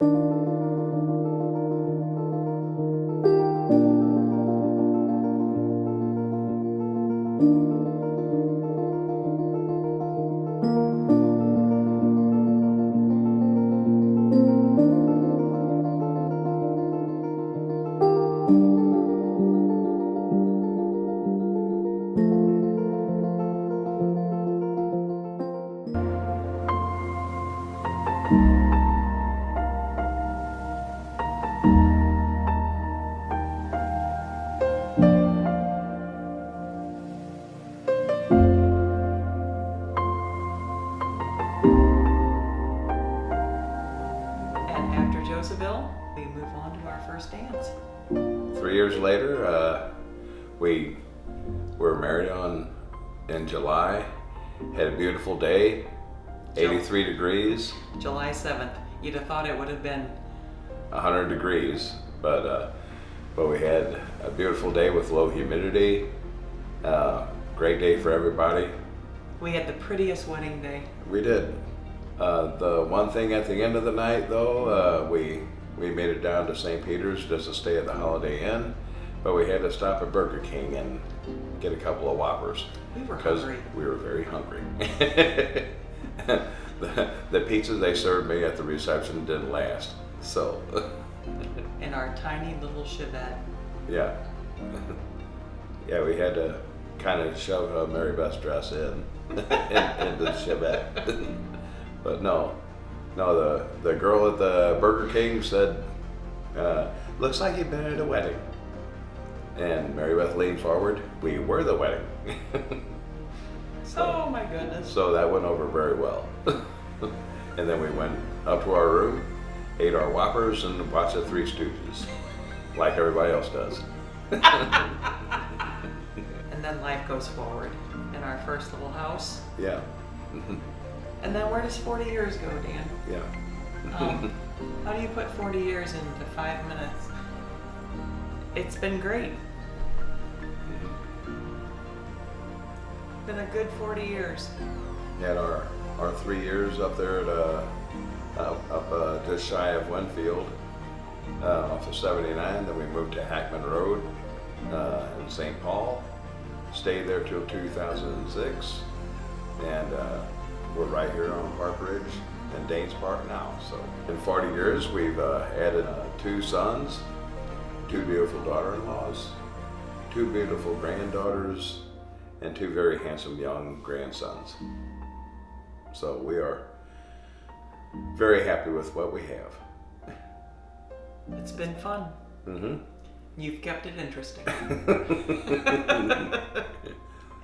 We move on to our first dance. 3 years later, we were married in July, had a beautiful day, 83 degrees. July 7th. You'd have thought it would have been 100 degrees, but we had a beautiful day with low humidity. Great day for everybody. We had the prettiest wedding day. We did. The one thing at the end of the night, though, we made it down to St. Peter's just to stay at the Holiday Inn, but we had to stop at Burger King and get a couple of Whoppers. We were hungry. Because we were very hungry. The pizza they served me at the reception didn't last, so. In our tiny little Chevette. Yeah. Yeah, we had to kind of shove Mary Beth's dress in into the Chevette. But no, the girl at the Burger King said, looks like you've been at a wedding. And Mary Beth leaned forward, we were the wedding. Oh my goodness. So that went over very well. And then we went up to our room, ate our Whoppers, and watched the Three Stooges, like everybody else does. And then life goes forward in our first little house. Yeah. And then where does 40 years go, Dan? Yeah. How do you put 40 years into 5 minutes? It's been great. Been a good 40 years. Had our 3 years up there at just shy of Winfield, off of 79. Then we moved to Hackman Road in St. Paul. Stayed there till 2006, and we're right here on Park Ridge and Danes Park now. So in 40 years, we've added 2 sons, 2 beautiful daughter-in-laws, 2 beautiful granddaughters, and 2 very handsome young grandsons. So we are very happy with what we have. It's been fun. Mm-hmm. You've kept it interesting.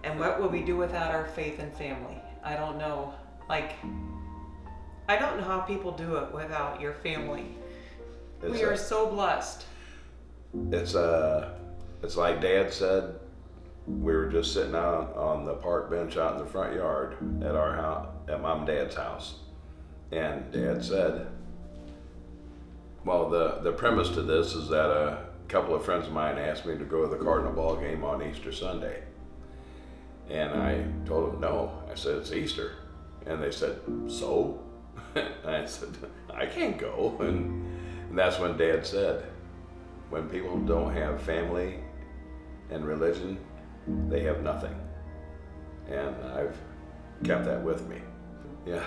And what will we do without our faith and family? I don't know. I don't know how people do it without your family. We are so blessed. It's like Dad said. We were just sitting out on the park bench out in the front yard at our house, at Mom and Dad's house, and Dad said, well, the premise to this is that a couple of friends of mine asked me to go to the Cardinal ball game on Easter Sunday, and I told them no. I said, it's Easter. And they said, so? And I said, I can't go. And that's when Dad said, when people don't have family and religion, they have nothing. And I've kept that with me. Yeah,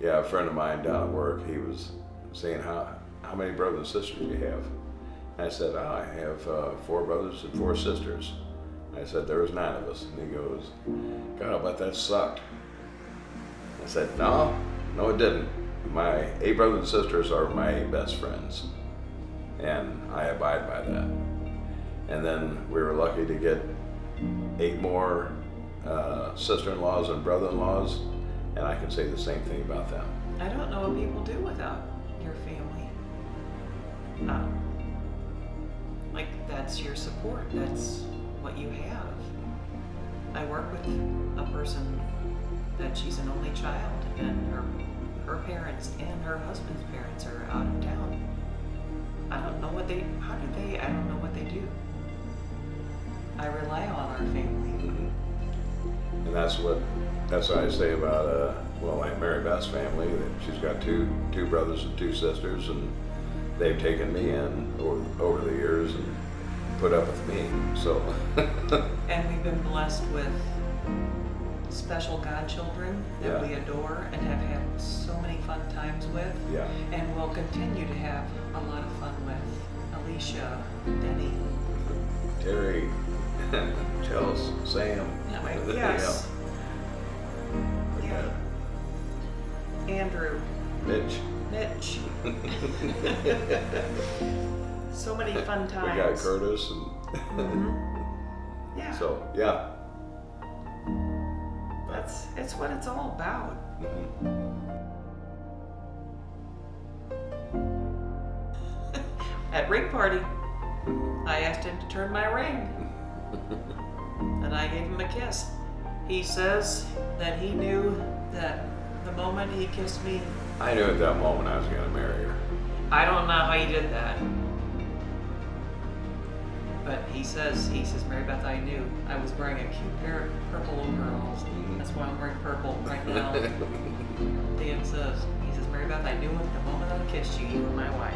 a friend of mine down at work, he was saying, how many brothers and sisters do you have? And I said, I have 4 brothers and 4 sisters. I said, there was 9 of us. And he goes, God, I bet that sucked. I said, no, it didn't. My 8 brothers and sisters are my best friends, and I abide by that. And then we were lucky to get 8 more sister-in-laws and brother-in-laws, and I can say the same thing about them. I don't know what people do without your family. That's your support. That's what you have. I work with a person that she's an only child, and her parents and her husband's parents are out of town. I don't know what they do. I rely on our family. And that's what I say about well, like Mary Beth's family, she's got two brothers and two sisters, and they've taken me in over the years and put up with me. So. And we've been blessed with special godchildren that we adore and have had so many fun times with. Yeah. And will continue to have a lot of fun with. Alicia, Denny, Terry, Chels, Sam. Yes. Yeah. Andrew. Mitch. So many fun times. We got Curtis and Yeah. so yeah. It's what it's all about. At ring party, I asked him to turn my ring, and I gave him a kiss. He says that he knew that the moment he kissed me. I knew at that moment I was going to marry her. I don't know how he did that. But he says, Mary Beth, I knew. I was wearing a cute pair of purple overalls. That's why I'm wearing purple right now. Dan says, Mary Beth, I knew at the moment I kissed you, you were my wife.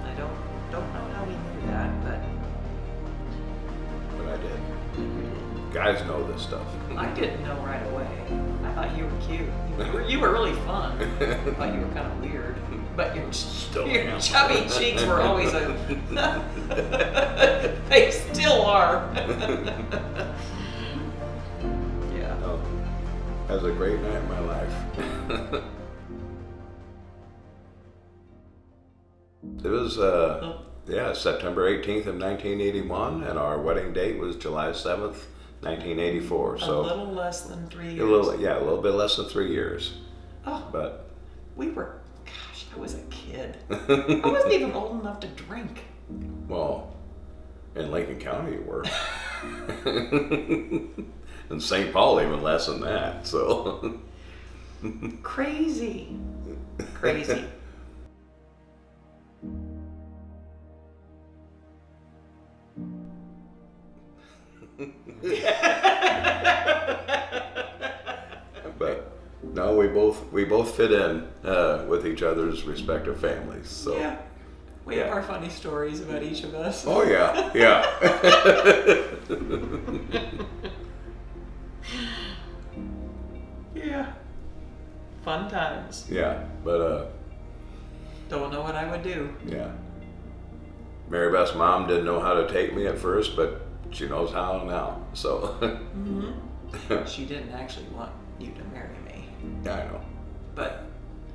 I don't know how he knew that, but I did. Guys know this stuff. I didn't know right away. I thought you were cute. You were really fun. I thought you were kind of weird. But your chubby cheeks were always they still are. Yeah. Oh, that was a great night in my life. It was, September 18th of 1981, and our wedding date was July 7th, 1984. So a little less than 3 years. A little bit less than 3 years. Oh, but we were. Gosh, I was a kid. I wasn't even old enough to drink. Well, in Lincoln County you were. In St. Paul even less than that. So. Crazy. But no, we both fit in with each other's respective families. So yeah, we have our funny stories about each of us. Oh yeah. Yeah, fun times. Yeah, but don't know what I would do. Yeah. Mary Beth's mom didn't know how to take me at first, but she knows how now. So. She didn't actually want you to marry me. Yeah, I know. But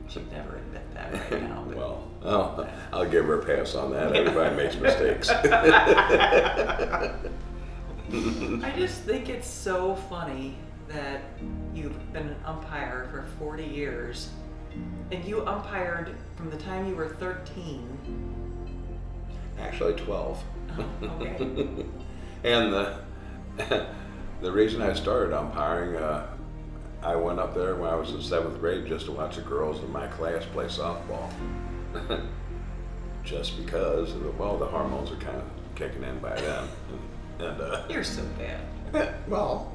she'd never admit that right now. But Well, I'll give her a pass on that. Everybody makes mistakes. I just think it's so funny that you've been an umpire for 40 years, and you umpired from the time you were 13. Actually 12. Oh, okay. And the reason I started umpiring, I went up there when I was in 7th grade just to watch the girls in my class play softball. Just because, the hormones are kind of kicking in by then. And You're so bad. well.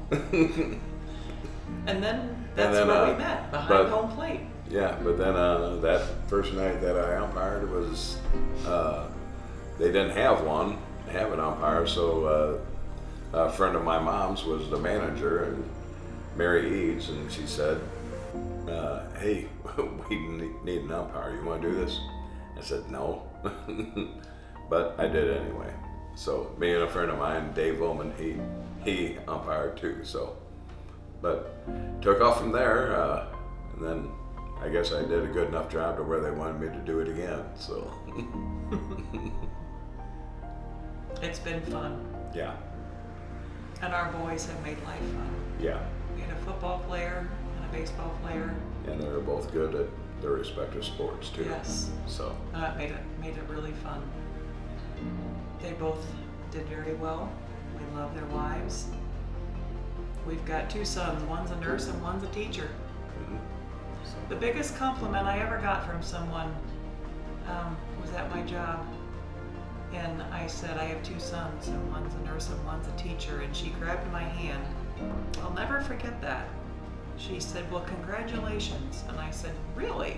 And then that's where we met, behind home plate. Yeah, but then that first night that I umpired was, they didn't have an umpire, so a friend of my mom's was the manager, and Mary Eads, and she said, hey, we need an umpire. You want to do this? I said, no. But I did anyway. So me and a friend of mine, Dave Ullman, he umpired too. So, but took off from there, and then I guess I did a good enough job to where they wanted me to do it again. So. It's been fun. Yeah. And our boys have made life fun. Yeah. We had a football player and a baseball player. And they're both good at their respective sports too. Yes. So. It made it really fun. They both did very well. We love their wives. We've got 2 sons. One's a nurse and one's a teacher. Mm-hmm. The biggest compliment I ever got from someone was at my job. And I said, I have 2 sons, and one's a nurse and one's a teacher. And she grabbed my hand. I'll never forget that. she said, well, congratulations. And I said, really?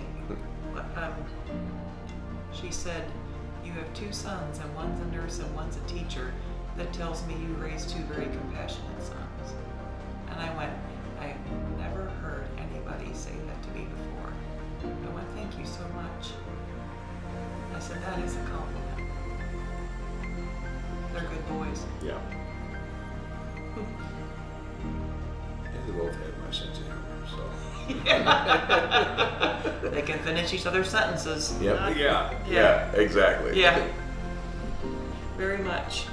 She said, you have 2 sons, and one's a nurse and one's a teacher. That tells me you raised 2 very compassionate sons. And I went, I've never heard anybody say that to me before. I went, thank you so much. I said, that is a compliment. They're good boys. Yeah. And they both had my sense of humor, so. They can finish each other's sentences. Yep. Yeah, exactly. Yeah. Very much.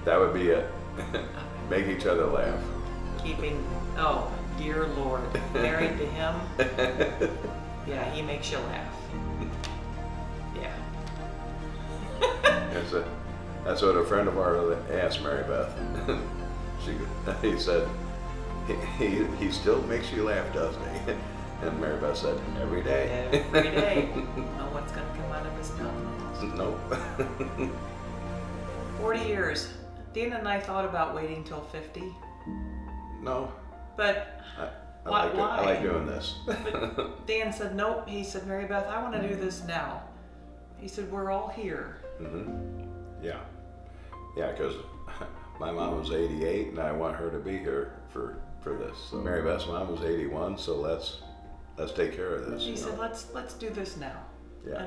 That would be it. Make each other laugh. Keeping, oh, dear Lord, married to him. Yeah, he makes you laugh. Yeah. That's what a friend of ours asked Mary Beth. He said, he still makes you laugh, doesn't he? And Mary Beth said, every day. Every day. Know what's going to come out of his mouth. Nope. 40 years. Dana and I thought about waiting till 50. No. But I why? like doing this. But Dan said, nope. He said, Mary Beth, I want to do this now. He said, we're all here. Mm-hmm. Yeah. Yeah, because my mom was 88 and I want her to be here for this. So Mary Beth's mom was 81, so let's take care of this. He said, let's do this now. Yeah.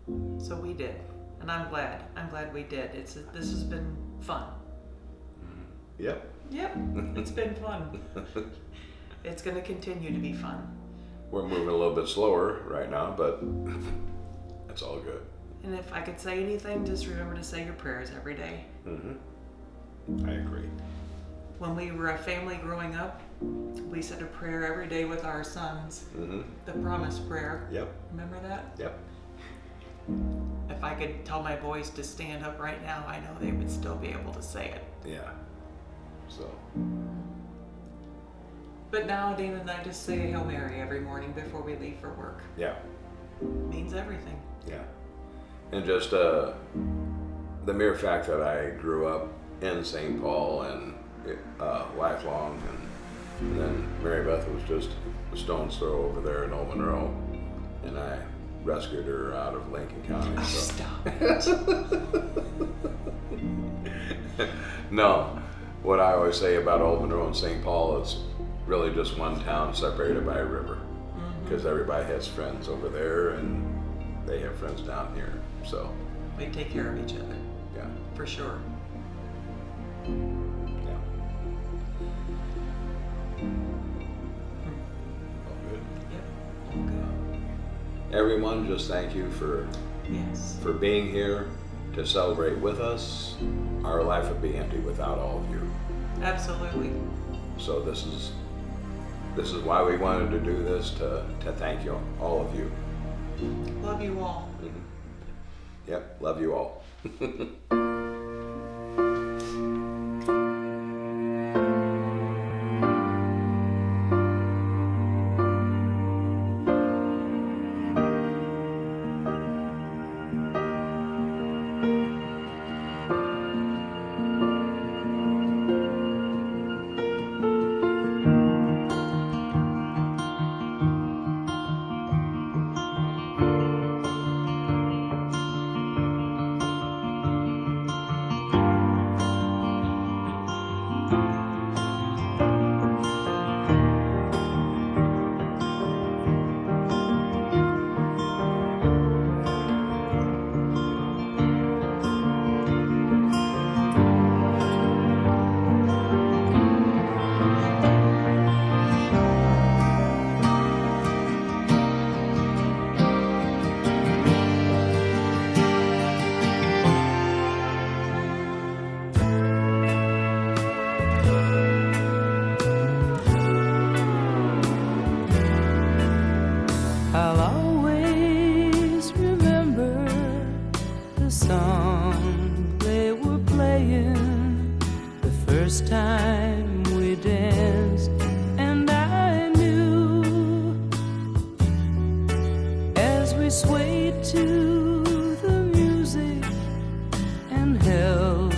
And so we did. And I'm glad. I'm glad we did. This has been fun. Yep. Yep. It's been fun. It's going to continue to be fun. We're moving a little bit slower right now, but it's all good. And if I could say anything, just remember to say your prayers every day. Mm-hmm. I agree. When we were a family growing up, we said a prayer every day with our sons. Mm-hmm. The promise prayer. Yep. Remember that? Yep. If I could tell my boys to stand up right now, I know they would still be able to say it. Yeah. So. But now Dana and I just say a Hail Mary every morning before we leave for work. Yeah. Means everything. Yeah. And just the mere fact that I grew up in St. Paul and lifelong, and then Mary Beth was just a stone's throw over there in Old Monroe, and I rescued her out of Lincoln County. Oh, So. stop it. No, what I always say about Old Monroe and St. Paul is really just one town separated by a river, because everybody has friends over there and they have friends down here. So We take care of each other, yeah, for sure. yeah. All good. Yep. All good. Everyone, just thank you for Yes. being here to celebrate with us. Our life would be empty without all of you. Absolutely. So this is why we wanted to do this, to thank you, all of you. Love you all. Mhm. Yep, love you all. I'll always remember the song they were playing the first time we danced, and I knew as we swayed to the music and held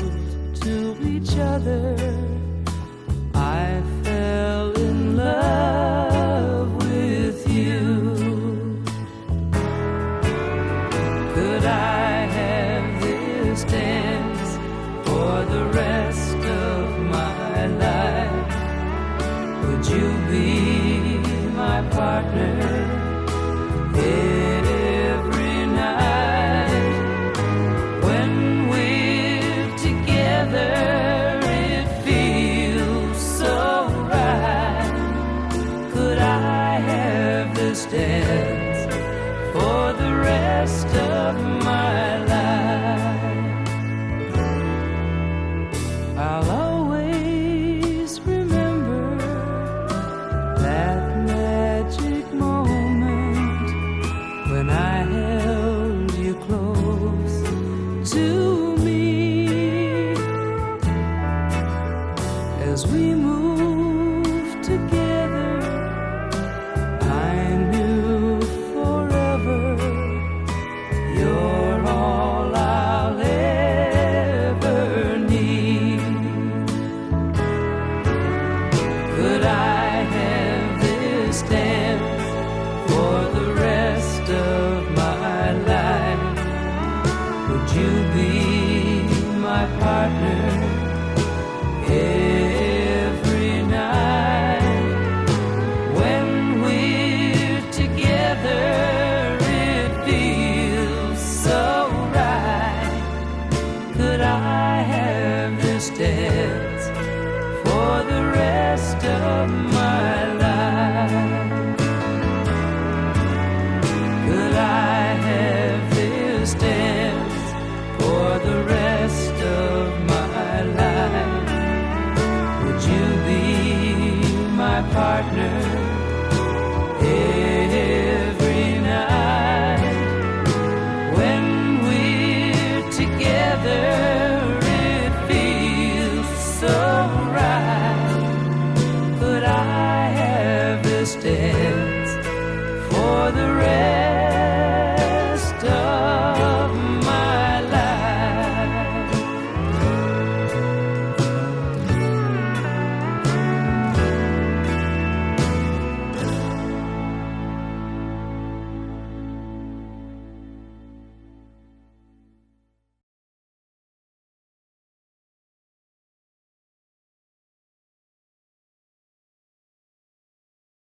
you be my partner every night? When we're together, it feels so right. Could I have this dance for the rest of my life? I'll always remember that magic moment when I held you close to me. As we moved together, I knew forever you're all I'll ever need. Could I have this dance for the rest of my life? Would you be my partner every night? When we're together, it feels so right. Could I have this dance for the rest of my life? Could I have this dance for the rest of my life? Would you be my partner?